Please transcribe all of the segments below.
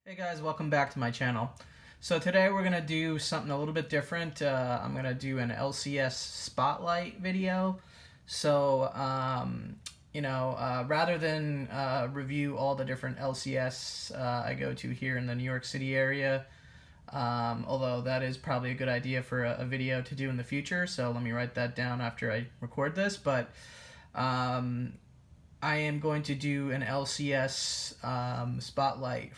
Hey guys, welcome back to my channel. So today we're going to do something a little bit different. I'm going to do an LCS spotlight video. So, rather than review all the different LCS I go to here in the New York City area, although that is probably a good idea for a video to do in the future, so let me write that down after I record this, but I am going to do an LCS spotlight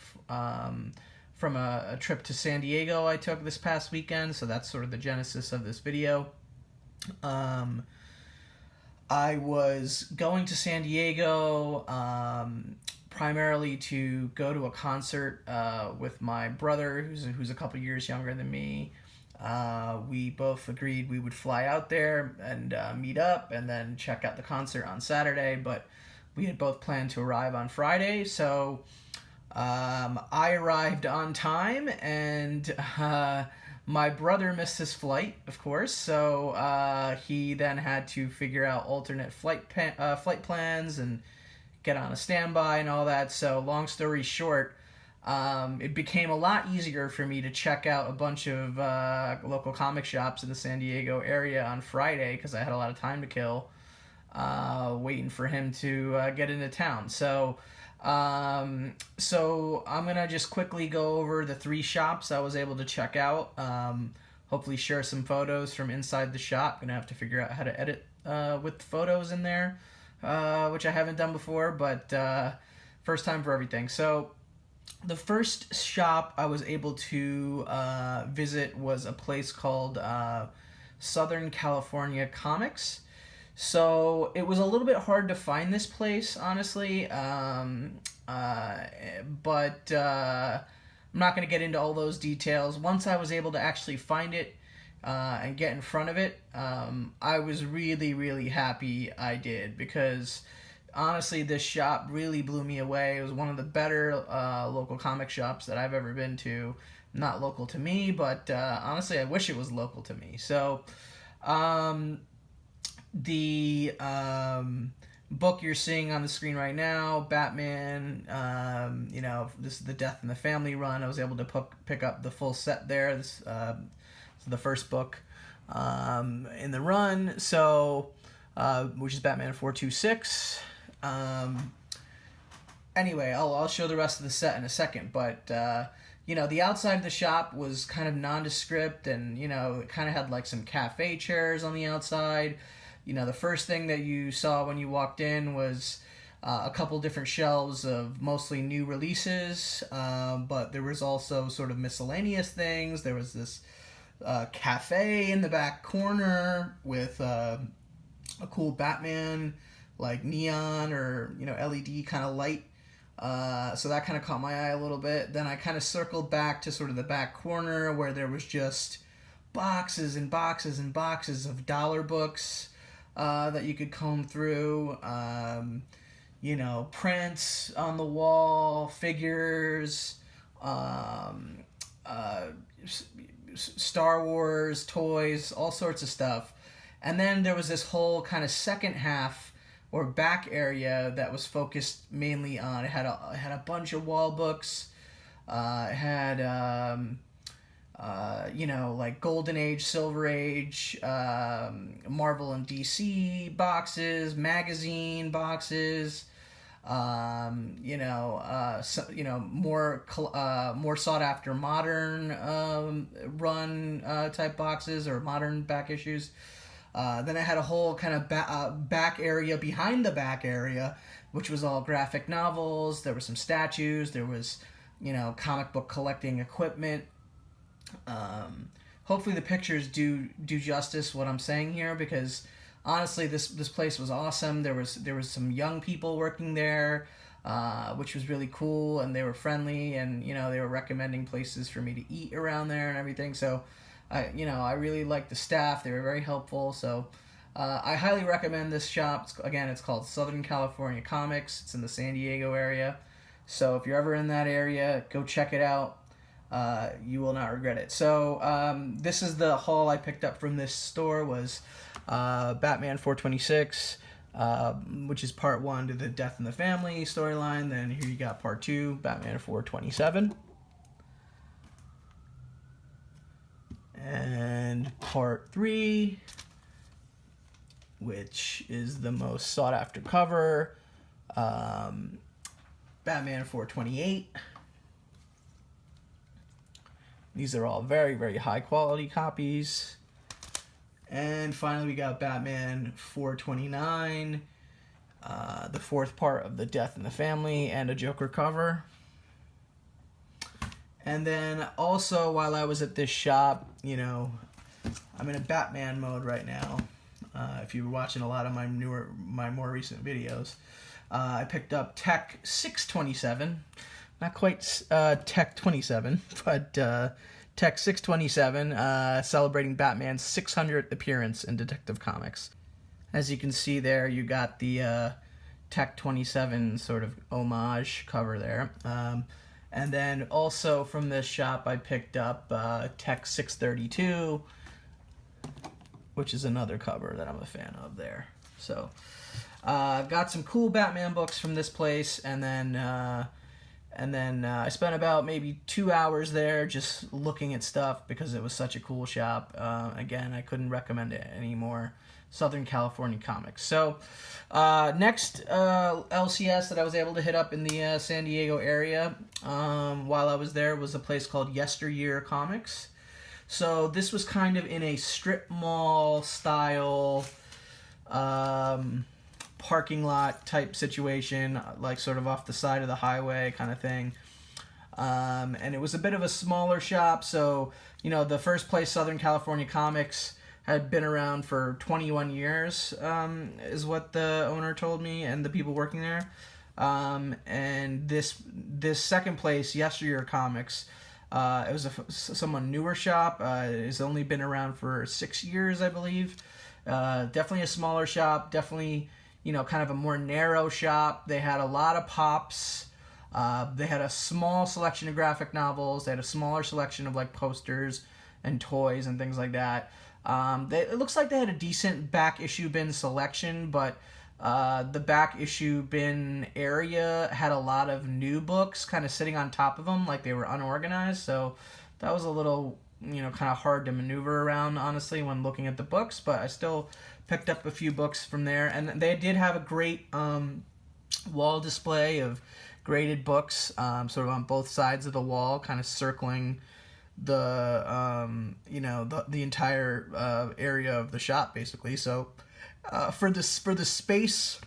from a trip to San Diego I took this past weekend, so that's sort of the genesis of this video. I was going to San Diego primarily to go to a concert with my brother, who's a couple years younger than me. We both agreed we would fly out there and meet up and then check out the concert on Saturday, but we had both planned to arrive on Friday, so I arrived on time, and my brother missed his flight, of course, so he then had to figure out alternate flight plans and get on a standby and all that. So long story short, it became a lot easier for me to check out a bunch of local comic shops in the San Diego area on Friday because I had a lot of time to kill waiting for him to get into town. So I'm gonna just quickly go over the 3 shops I was able to check out. Hopefully share some photos from inside the shop. Gonna have to figure out how to edit with the photos in there, which I haven't done before, but first time for everything. So the first shop I was able to visit was a place called Southern California Comics. So it was a little bit hard to find this place, honestly, but I'm not going to get into all those details. Once I was able to actually find it and get in front of it, I was really, really happy I did, because honestly, this shop really blew me away. It was one of the better local comic shops that I've ever been to. Not local to me, but honestly, I wish it was local to me. So, the book you're seeing on the screen right now, Batman, this is the Death in the Family run. I was able to pick up the full set there. This is the first book in the run, so which is Batman 426. Anyway, I'll show the rest of the set in a second, but the outside of the shop was kind of nondescript, and it kind of had like some cafe chairs on the outside. The first thing that you saw when you walked in was a couple different shelves of mostly new releases, but there was also sort of miscellaneous things. There was this cafe in the back corner with a cool Batman, like neon or LED kind of light. So that kind of caught my eye a little bit. Then I kind of circled back to sort of the back corner where there was just boxes and boxes and boxes of dollar books that you could comb through. Prints on the wall, figures, Star Wars toys, all sorts of stuff. And then there was this whole kind of second half or back area that was focused mainly on, it had a bunch of wall books. It had like Golden Age, Silver Age, Marvel and DC boxes, magazine boxes, more sought after modern run type boxes or modern back issues. Then I had a whole kind of back area behind the back area, which was all graphic novels. There were some statues. There was, comic book collecting equipment. Hopefully the pictures do justice what I'm saying here, because honestly this place was awesome. There was some young people working there, which was really cool, and they were friendly, and they were recommending places for me to eat around there and everything. So I really liked the staff. They were very helpful. So I highly recommend this shop. It's called Southern California Comics. It's in the San Diego area. So if you're ever in that area, go check it out. You will not regret it. So this is the haul I picked up from this store, was Batman 426, which is part 1 to the Death in the Family storyline. Then here you got part 2, Batman 427. And part 3, which is the most sought after cover, Batman 428. These are all very, very high quality copies. And finally, we got Batman 429, the 4th part of the Death in the Family, and a Joker cover. And then also, while I was at this shop, you know, I'm in a Batman mode right now. If you were watching a lot of my more recent videos, I picked up Tech 627, not quite Tech 27, but Tech 627, celebrating Batman's 600th appearance in Detective Comics. As you can see there, you got the Tech 27 sort of homage cover there. And then also from this shop, I picked up Tech 632, which is another cover that I'm a fan of there. So, got some cool Batman books from this place, and then I spent about maybe 2 hours there just looking at stuff because it was such a cool shop. Again, I couldn't recommend it anymore. Southern California Comics. So, next LCS that I was able to hit up in the San Diego area while I was there was a place called Yesteryear Comics. So this was kind of in a strip mall style parking lot type situation, like sort of off the side of the highway kind of thing. And it was a bit of a smaller shop, so, you know, the first place, Southern California Comics, had been around for 21 years, is what the owner told me, and the people working there. And this second place, Yesteryear Comics, it was a somewhat newer shop. It's only been around for 6 years, I believe. Definitely a smaller shop. Definitely, you know, kind of a more narrow shop. They had a lot of pops. They had a small selection of graphic novels. They had a smaller selection of like posters and toys and things like that. It looks like they had a decent back issue bin selection, but the back issue bin area had a lot of new books kind of sitting on top of them, like they were unorganized. So that was a little, you know, kind of hard to maneuver around, honestly, when looking at the books. But I still picked up a few books from there, and they did have a great wall display of graded books, sort of on both sides of the wall, kind of circling the you know, the entire area of the shop, basically. So for the space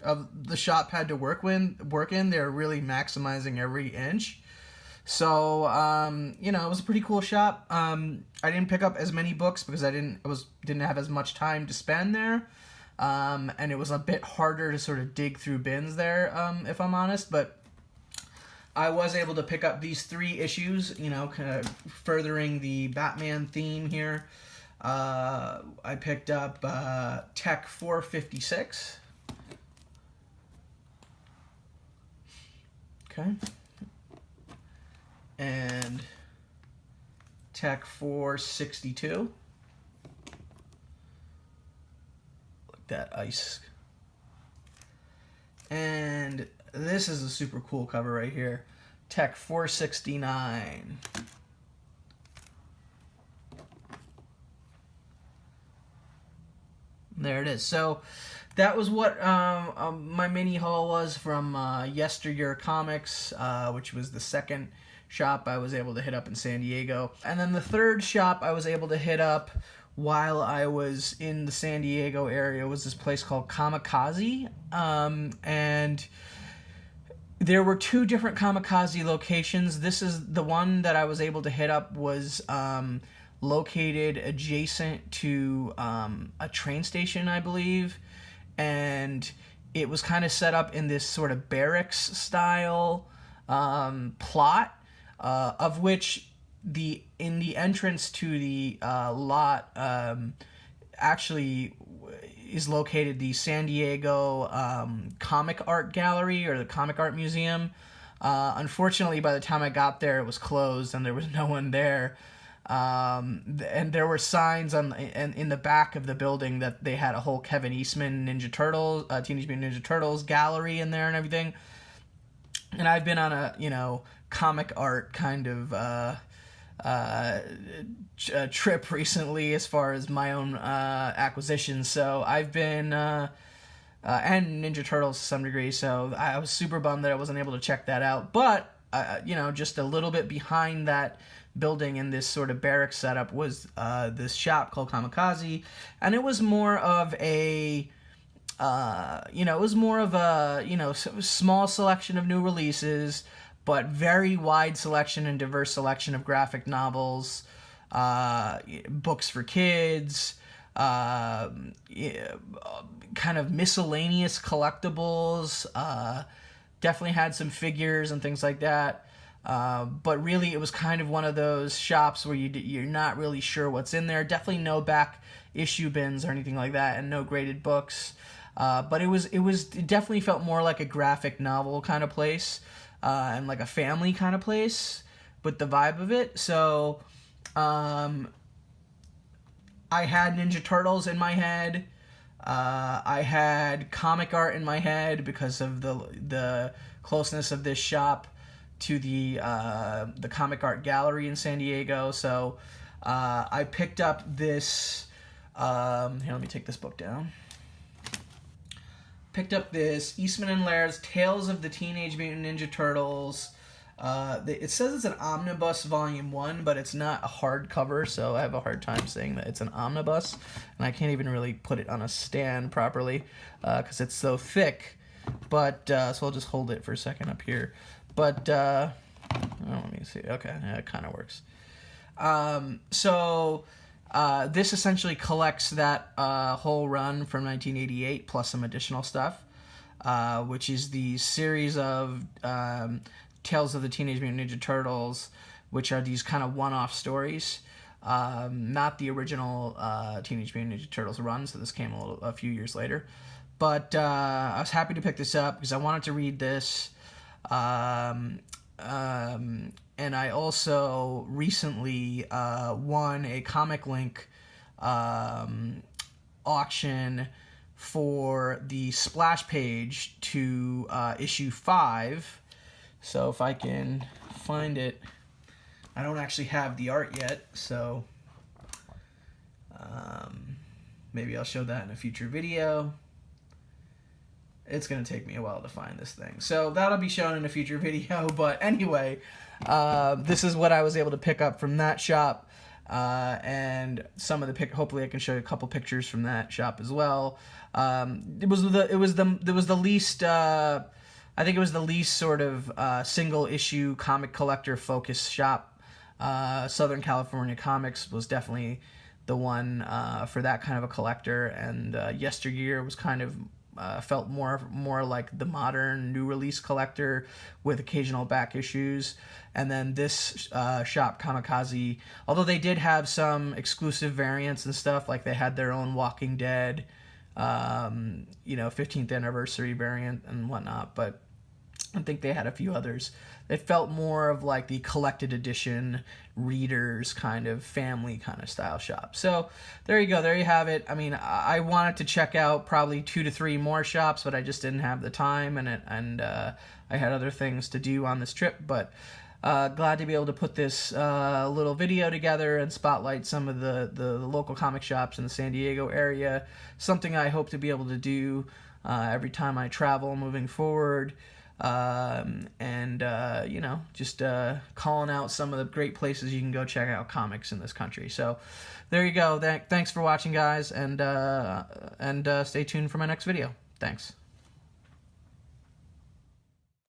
of the shop had to work in, they're really maximizing every inch. So you know, it was a pretty cool shop. I didn't pick up as many books because I didn't have as much time to spend there, and it was a bit harder to sort of dig through bins there, if I'm honest. But I was able to pick up these 3 issues, you know, kind of furthering the Batman theme here. I picked up Tech 456. Okay. And Tech 462. Look, that ice. And this is a super cool cover right here. Tech 469. There it is. So that was what my mini haul was from Yesteryear Comics, which was the second shop I was able to hit up in San Diego. And then the third shop I was able to hit up while I was in the San Diego area was this place called Kamikaze. And there were 2 different Kamikaze locations. This is the one that I was able to hit up was located adjacent to a train station, I believe. And it was kind of set up in this sort of barracks style plot, of which in the entrance to the lot actually is located the San Diego Comic Art Gallery, or the Comic Art Museum. Unfortunately, by the time I got there, it was closed and there was no one there. And there were signs in the back of the building that they had a whole Kevin Eastman Teenage Mutant Ninja Turtles gallery in there and everything. And I've been on a, you know, comic art kind of trip recently as far as my own acquisitions. So I've been and Ninja Turtles to some degree. So I was super bummed that I wasn't able to check that out. But just a little bit behind that building in this sort of barracks setup was this shop called Kamikaze, and it was more of a small selection of new releases, but very wide selection and diverse selection of graphic novels, books for kids, kind of miscellaneous collectibles. Definitely had some figures and things like that. But really, it was kind of one of those shops where you're not really sure what's in there. Definitely no back issue bins or anything like that, and no graded books. But it definitely felt more like a graphic novel kind of place, and like a family kind of place with the vibe of it. So, I had Ninja Turtles in my head. I had comic art in my head because of the closeness of this shop to the comic art gallery in San Diego. So I picked up this. Here, let me take this book down. Picked up this Eastman and Laird's Tales of the Teenage Mutant Ninja Turtles. It says it's an omnibus volume 1, but it's not a hardcover, so I have a hard time saying that it's an omnibus, and I can't even really put it on a stand properly because it's so thick. But so I'll just hold it for a second up here. But let me see. Okay, yeah, it kind of works. This essentially collects that whole run from 1988 plus some additional stuff, which is the series of Tales of the Teenage Mutant Ninja Turtles, which are these kind of one-off stories. Not the original Teenage Mutant Ninja Turtles run, so this came a few years later. But I was happy to pick this up because I wanted to read this. And I also recently won a Comic Link auction for the splash page to issue 5. So if I can find it, I don't actually have the art yet, so maybe I'll show that in a future video. It's going to take me a while to find this thing. So that'll be shown in a future video. But anyway, this is what I was able to pick up from that shop. And some of the hopefully I can show you a couple pictures from that shop as well. It was the least I think it was the least sort of single issue comic collector focused shop. Southern California Comics was definitely the one for that kind of a collector, and Yesteryear was kind of felt more like the modern new release collector with occasional back issues. And then this shop, Kamikaze, although they did have some exclusive variants and stuff, like they had their own Walking Dead 15th anniversary variant and whatnot, but I think they had a few others. It felt more of like the collected edition readers kind of family kind of style shop. So there you go. There you have it. I mean, I wanted to check out probably 2 to 3 more shops, but I just didn't have the time, and I had other things to do on this trip. But glad to be able to put this little video together and spotlight some of the local comic shops in the San Diego area. Something I hope to be able to do every time I travel moving forward. Just calling out some of the great places you can go check out comics in this country. So there you go. Thanks for watching, guys, and stay tuned for my next video. Thanks.